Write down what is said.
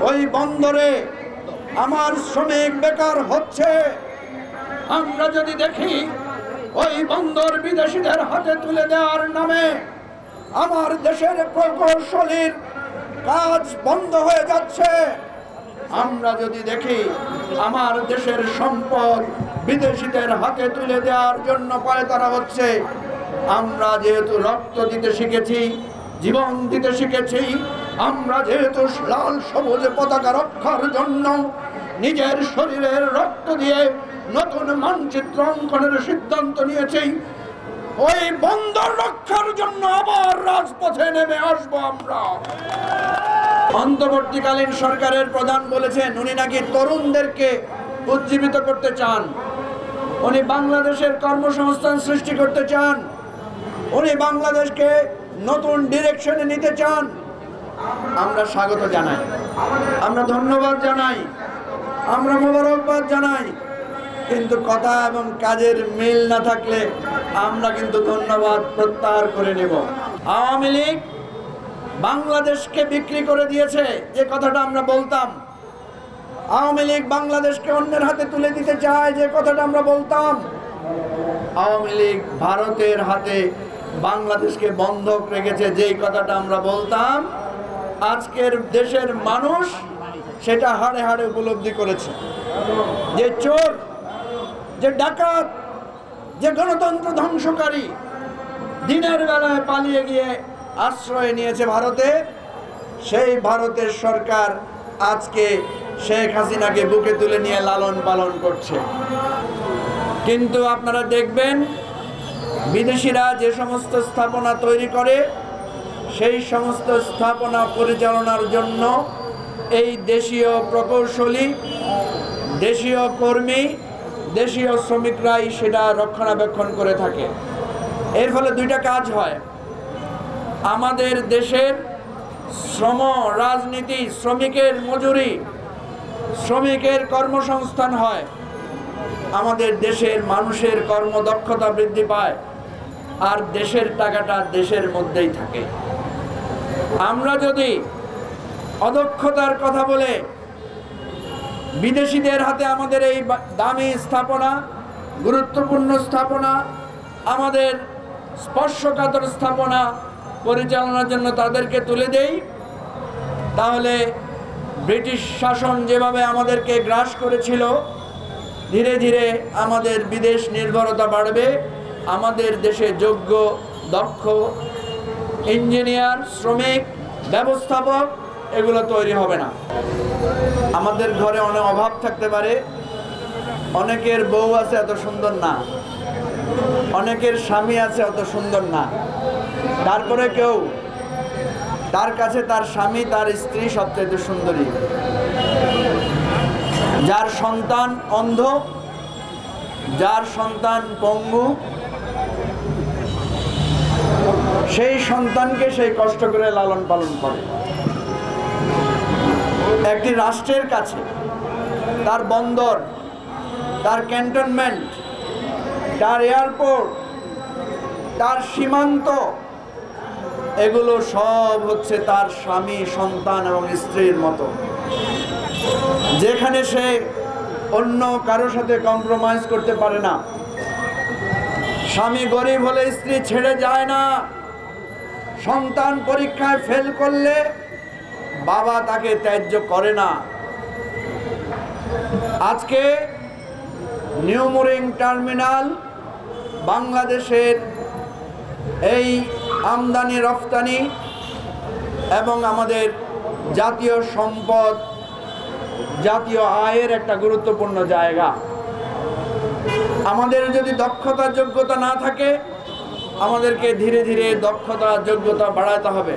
ওই বন্দরে আমার শ্রমিক বেকার হচ্ছে। আমরা যদি দেখি ওই বন্দর বিদেশিদের হাতে তুলে দেওয়ার নামে আমার দেশের প্রকৌশলীর কাজ বন্ধ হয়ে যাচ্ছে, আমরা যদি দেখি আমার দেশের সম্পদ বিদেশিদের হাতে তুলে দেওয়ার জন্য পায়তারা হচ্ছে, আমরা যেহেতু রক্ত দিতে শিখেছি, জীবন দিতে শিখেছি, আমরা যেহেতু লাল সবুজ পতাকা রক্ষার জন্য নিজের শরীরের রক্ত দিয়ে নতুন মানচিত্র অঙ্কনের সিদ্ধান্ত নিয়েছি, ওই বন্দর রক্ষার জন্য আবার রাজপথে নেমে আসবো আমরা। অন্তর্বর্তীকালীন সরকারের প্রধান বলেছেন উনি নাকি তরুণদেরকে উজ্জীবিত করতে চান, উনি বাংলাদেশের কর্মসংস্থান সৃষ্টি করতে চান, উনি বাংলাদেশকে নতুন ডিরেকশনে নিতে চান। আমরা স্বাগত জানাই, আমরা ধন্যবাদ জানাই, আমরা মোবারকবাদ জানাই, কিন্তু কথা এবং কাজের মিল না থাকলে আমরা কিন্তু ধন্যবাদ প্রত্যাহার করে নেব। আওয়ামী লীগ বাংলাদেশকে বিক্রি করে দিয়েছে, যে কথাটা আমরা বলতাম। আওয়ামী লীগ বাংলাদেশকে অন্যের হাতে তুলে দিতে চায়, যে কথাটা আমরা বলতাম। আওয়ামী লীগ ভারতের হাতে বাংলাদেশকে বন্ধক রেখেছে, যেই কথাটা আমরা বলতাম। আজকের দেশের মানুষ সেটা হাড়ে হাড়ে উপলব্ধি করেছে। যে চোর, যে ডাকাত, যে গণতন্ত্র ধ্বংসকারী দিনের বেলায় পালিয়ে গিয়ে আশ্রয় নিয়েছে ভারতে, সেই ভারতের সরকার আজকে শেখ হাসিনাকে বুকে তুলে নিয়ে লালন পালন করছে। কিন্তু আপনারা দেখবেন বিদেশিরা যে সমস্ত স্থাপনা তৈরি করে, সেই সমস্ত স্থাপনা পরিচালনার জন্য এই দেশীয় প্রকৌশলী, দেশীয় কর্মী, দেশীয় শ্রমিকরাই সেটা রক্ষণাবেক্ষণ করে থাকে। এর ফলে দুইটা কাজ হয়, আমাদের দেশের শ্রম রাজনীতি, শ্রমিকের মজুরি, শ্রমিকের কর্মসংস্থান হয়, আমাদের দেশের মানুষের কর্মদক্ষতা বৃদ্ধি পায়, আর দেশের টাকাটা দেশের মধ্যেই থাকে। আমরা যদি অদক্ষতার কথা বলে বিদেশিদের হাতে আমাদের এই দামি স্থাপনা, গুরুত্বপূর্ণ স্থাপনা, আমাদের স্পর্শকাতর স্থাপনা পরিচালনার জন্য তাদেরকে তুলে দেই, তাহলে ব্রিটিশ শাসন যেভাবে আমাদেরকে গ্রাস করেছিল, ধীরে ধীরে আমাদের বিদেশ নির্ভরতা বাড়বে। আমাদের দেশে যোগ্য, দক্ষ ইঞ্জিনিয়ার, শ্রমিক, ব্যবস্থাপক এগুলো তৈরি হবে না। আমাদের ঘরে অনেক অভাব থাকতে পারে, অনেকের বউ আছে এত সুন্দর না, অনেকের স্বামী আছে অত সুন্দর না, তারপরে কেউ তার কাছে তার স্বামী, তার স্ত্রী সবচেয়ে সুন্দরী। যার সন্তান অন্ধ, যার সন্তান পঙ্গু, সেই সন্তানকে সেই কষ্ট করে লালন পালন করে। একটি রাষ্ট্রের কাছে তার বন্দর, তার ক্যান্টনমেন্ট, তার এয়ারপোর্ট, তার সীমান্ত, এগুলো সব হচ্ছে তার স্বামী, সন্তান এবং স্ত্রীর মতো, যেখানে সে অন্য কারোর সাথে কম্প্রোমাইজ করতে পারে না। স্বামী গরিব হলে স্ত্রী ছেড়ে যায় না, সন্তান পরীক্ষায় ফেল করলে বাবা তাকে ত্যায্য করে না। আজকে নিউ মুরিং টার্মিনাল বাংলাদেশের এই আমদানি রফতানি এবং আমাদের জাতীয় সম্পদ, জাতীয় আয়ের একটা গুরুত্বপূর্ণ জায়গা। আমাদের যদি দক্ষতা যোগ্যতা না থাকে, আমাদেরকে ধীরে ধীরে দক্ষতা যোগ্যতা বাড়াতে হবে।